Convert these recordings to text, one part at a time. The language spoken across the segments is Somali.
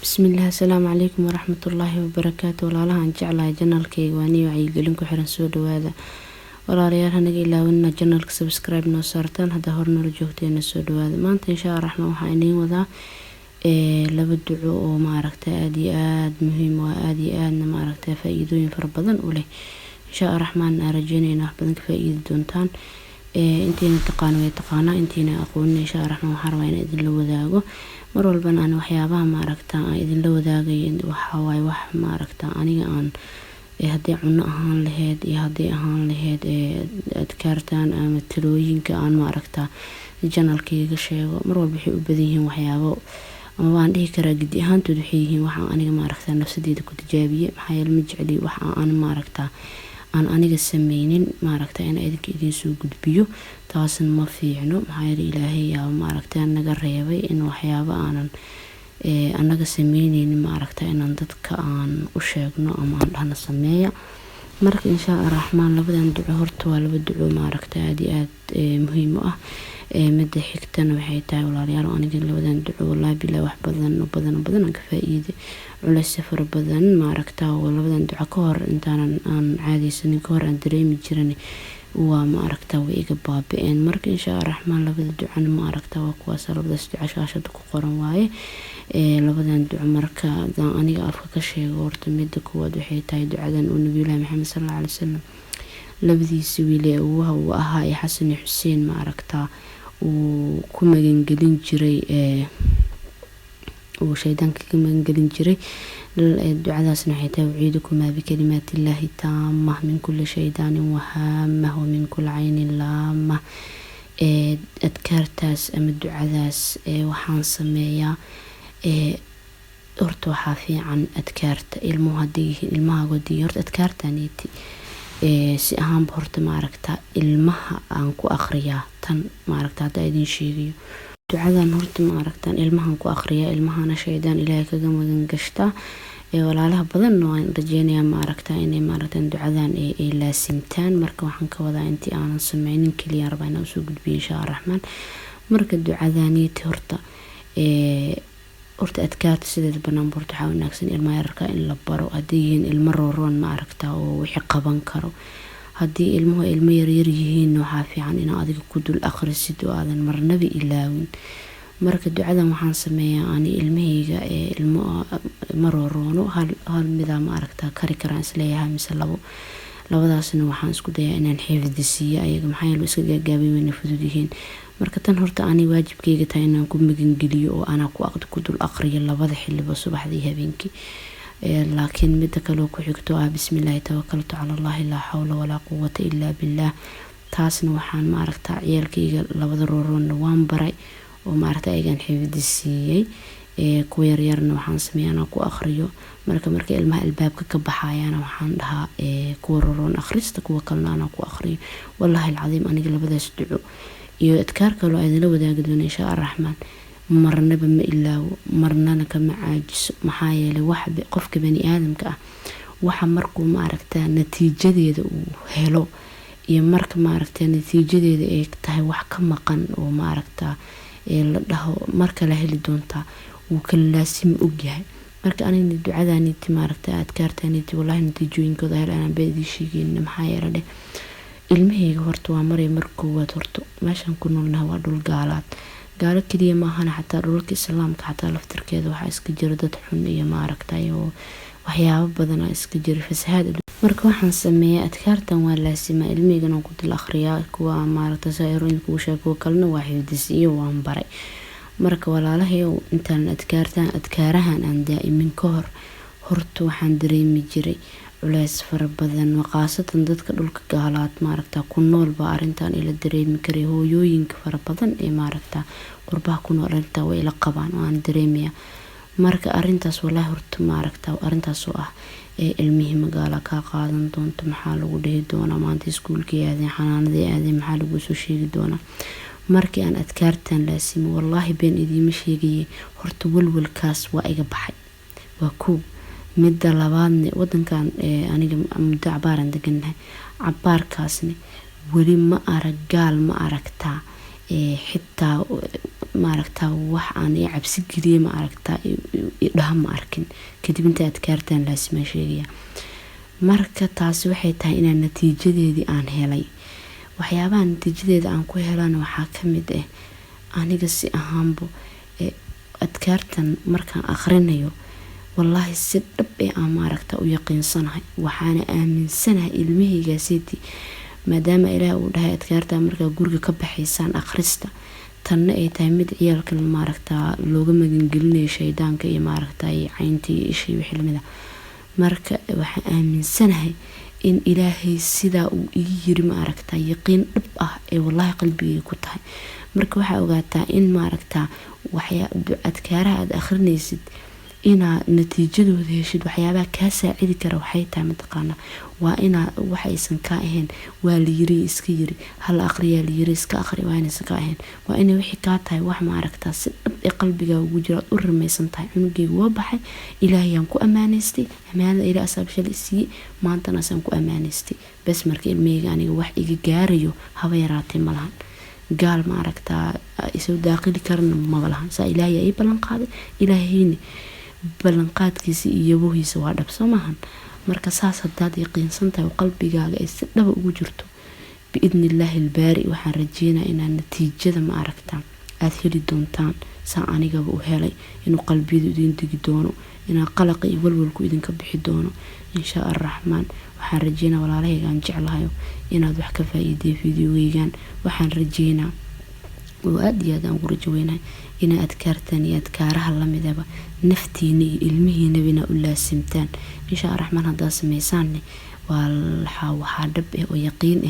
bismillaah assalaamu calaykum waraxmatullaahi wabarakaatu. walaalahan jeclahay janaalkayga waa nii wacyigelin ku xiran soo dhawaada. walaalayaal hanaga ilaawina janaalka subscribe noo saartaan hadda hor noola joogteena soo dhawaada. maanta insha Allah raxmaan waxaa iniin wadaa laba duco oo maaragtay aad iyo aad muhiim waa aad iyo aadna maaragtay faa'iidooyin fara badan u leh. insha Allah raxmaan aan rajeynayna wax badan ka faa'iidi doontaan. intiina taqaan way taqaana intiina aqoon insha Allah raxmaan waxaan rabaa inaan idin la wadaago mar walbana aan waxyaabaha maaragtaa aan idin la wadaagay waxa waay wax maaragtaa aniga aan haddii cunno ahaan lahayd iyo haddii ahaan lahayd adkaartaan ama talooyinka aan maaragtaa janaalkayga sheego mar walba waxay u badan yihiin waxyaabo ama waan dhihi karaa gidi ahaantood waxay yihiin waxa aniga maaragtaa nafsadeeda ku tijaabiye maxaa yeelay ma jecli waxa aan maaragtaa aan aniga sameynin maaragtaa in idinka idin soo gudbiyo taasna ma fiicno maxaa yeelay ilaahay yaa maaragtaa naga reebay in waxyaabo aanan anaga sameynaynin maaragtaa inaan dadka aan u sheegno ama aan dhahna sameeya. marka insha Allah raxmaan labadan duco horta waa laba duco maaragtaa aad iyo aad muhiim u ah. midda xigtana waxay tahay walaalayaal aniga labadan duco wallahi bilaa wax badan aan ka faa'iiday culays fara badan maaragtaa oo labadan duco ka hor intaanan aan caadeysanin ka hor aan dareemi jirin waa maaragtaa way iga baaba'een. marka insha Allah raxmaan labada ducana maaragtaa waa kuwaas labadaas duco shaashada ku qoran waaye. labadan duco marka aniga afka ka sheego horta midda koowaad waxay tahay ducadan uu nabiyullaahi maxamed sallallahu alayhi wasallam labadiisa wiil uu ahaa xasan iyo xuseen maaragtaa uu ku magangelin jiray uu shaydaanka ka magangelin jiray. ducadaasna waxay tahay uciidukuma bikalimaatillaahi taamah min kulli shaydaanin wahaamah wa min kulli caynin laamah. adkaartaas ama ducadaas waxaan sameeyaa horta waxaa fiican adkaarta ilmaha hadii horta adkaartaaniiti si ahaanba horta maaragtaa ilmaha aan ku aqriyaa tan maaragtaa hadda idin sheegayo ducadan horta maaragtaa ilmahan ku aqriyaa ilmahana shaydaan ilaahay kaga magan gashtaa. walaalaha badan waan rajeynayaa maaragtaa inay maaragtaa ducadan ay laasimtaan. marka waxaan ka wadaa intii aanan sameynin kaliya rabaa inaan soo gudbiyo insha Allah raxmaan. marka ducadaaniiti horta adkaarta sideeda banaan borto waxaa wanaagsan ilmaha yararka in la baro haddii yihiin ilmo rooroon maaragtaa oo wixii qaban karo. haddii ilmo yaryar yihiin waxaa fiican inaad adiga ku dul akhrisid oo aadan marnaba ilaawin. marka ducadan waxaan sameeyaa ani ilmahayga ilmo rooroono hal midaa maaragtaa kari karaan isleeyahay mise labadaasna waxaan isku dayaa inaan xifdisiiyo ayaga maxaa yeelay iska gaagaabay wayna fudud yihiin. marka tan horta ani waajibkayga tahay inaan ku magangeliyo oo anaa ku dul aqriyo labada xilliba subaxdii habeenkii. laakiin midda kale ku xigto bismillaahi tawakkaltu cala allahi laa xawla walaa quwwata illaa billah taasna waxaan maaragtaa ciyaalkayga labada rooroonna waan baray oo maaragtaa ayagaan xifdisiiyey. kuwa yaryarna waxaan sameeyaa inaan ku aqriyo marka ilmaha albaabka ka baxayana waxaan dhahaa kuwa rooroon akhrista kuwa kalena anaa ku aqriyo. wallaahi alcadiim aniga labadaas duco iyo adkaar kale oo idinla wadaagi doono insha Allah raxmaan marnaba ma ilaawo marnana kama caajiso maxaa yeelay wax qofka bani aadamka ah waxa markuu maaragtaa natiijadeeda uu helo iyo marka maaragtaa natiijadeeda ay tahay wax ka maqan oo maaragtaa la dhaho marka la heli doontaa wuu kala laasim ogyahay. marka aniga ducadaaniiti maaragtaa adkaartaaniiti wallaahi natiijooyinkooda hel aanan beedii sheegin maxaa yeelay ilmahayga horta waa maray marka koowaad horta meeshan ku noolnahay waa dhul gaalo kaliya maahana xataa dhulka islaamka xataa laftirkeeda waxaa iska jira dad xun iyo maaragtay oo waxyaabo badan iska jira fasahaad. marka waxaan sameeyaa adkaartan waa laasima ilmahayga ku dil akhriyaa kuwa maaragtay saayirooyinka ugu sheeko kalena waa xifdisiyo waan baray. marka walaalahay intaan adkaarahan aan daa'imin ka hor horta waxaan dareemi jiray culays fara badan waqaasatan dadka dhulka gaalaad maaragtaa ku nool baa arintan ila dareemi karay hooyooyinka fara badan ee maaragtaa qurbaha ku nool arintaa way la qabaan oo aan dareemaya. marka arintaas wallaahi horta maaragtaa arintaas oo ah ilmihii magaala ka qaadan doonto maxaa lagu dhihi doonaa maanta iskuulkii aadeen xanaanadii aadeen maxaa lagu soo sheegi doonaa. markii aan adkaartan laasimo wallaahi been idiima sheegayay horta walwalkaas waa iga baxay. waa koob midda labaadna wadankan aniga muddo cabaaran deganahay cabaarkaasna weli ma arag gaal ma aragtaa xitaa maaragtaa wax aan i cabsi geliye maaragtaa idhaha ma arkin kadib inta adkaartan laasima sheegaya. marka taasi waxay tahay inaan natiijadeedii aan helay. waxyaabaha natiijadeeda aan ku helana waxaa kamid ah aniga si ahaanbo adkaartan markaan akhrinayo wallahi si dhab aan maaragtaa u yaqiinsanahay, waxaana aaminsanahay ilmahaygaasiti maadaama ilaahay uu dhahay adkaarta markaa guriga ka baxaysaan akhrista, tanna ay tahay mid ciyaalka maaragtaa looga magangelinayo shaydaanka iyo maaragtaa cayntii iyo ishii wixii lamida. marka waxaan aaminsanahay in ilaahay sidaa uu ii yiri maaragtaa yaqiin dhab ah ee wallahi qalbigayga ku tahay. marka waxaa ogaataa in maaragtaa adkaaraha aad akhrinaysid inaad natiijadooda heshid. waxyaabaha kaa saacidi kara waxay tahay mataqaana waa inaa waxaysan ka ahayn waa la yiri iska yiri, hal aqriyaa la yiri iska aqri, waa inaysan ka ahayn, waa inay wixii kaa tahay wax maaragtaa si dhab ee qalbigaaga ugu jira u rumaysan tahay. cunugayga waa baxay, ilaahayaan ku ammaanaystay, ammaanada ilaah asaab shalay siiyey, maantana asaan ku ammaanaystay. bas marka ilmahayga aniga wax iga gaarayo haba yaraatee ma lahan, gaal maaragtaa isoo daaqili karana maba lahan. saa ilaahay ii ballan qaaday, ilaahayni ballanqaadkiisa iyo yabohiisa waa dhab soo maahan. marka saas hadaad yaqiinsan tahay oo qalbigaaga ay si dhaba ugu jirto biidni illaahi albaari, waxaan rajeynaa inaan natiijada maaragtaa aad heli doontaan saa anigaba u helay, inuu qalbiyadu idin degi doono, inaa qalaqa iyo walwalku idinka bixi doono insha arraxmaan. waxaan rajeynaa walaalahaygaan jeclahayo inaad wax ka faa'iiday fiidiyoweygaan. waxaan rajeynaa oo aad iyo aad aan ugu rajo weynahay inaa adkaartan iyo adkaaraha lamidaba naftiina iyo ilmihiinaba inaa u laasimtaan insha arraxmaan. haddaad samaysaanne waxaa dhab oo yaqiin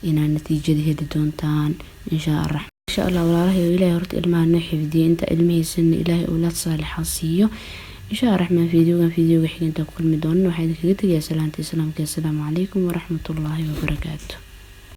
inaa natiijada heli doontaan insha arraxmaan. insha allah walaalahay ilaahay horta ilmaha noo xifdiyay, inta ilmihiisana ilaahay awlaad saalixa siiyo insha arraxmaan. fiidiyowga xiganta ku kulmi doonana waxaa idinkaga tegayaa salaanta islaamka. assalaamu calaykum waraxmatullaahi wabarakaatu.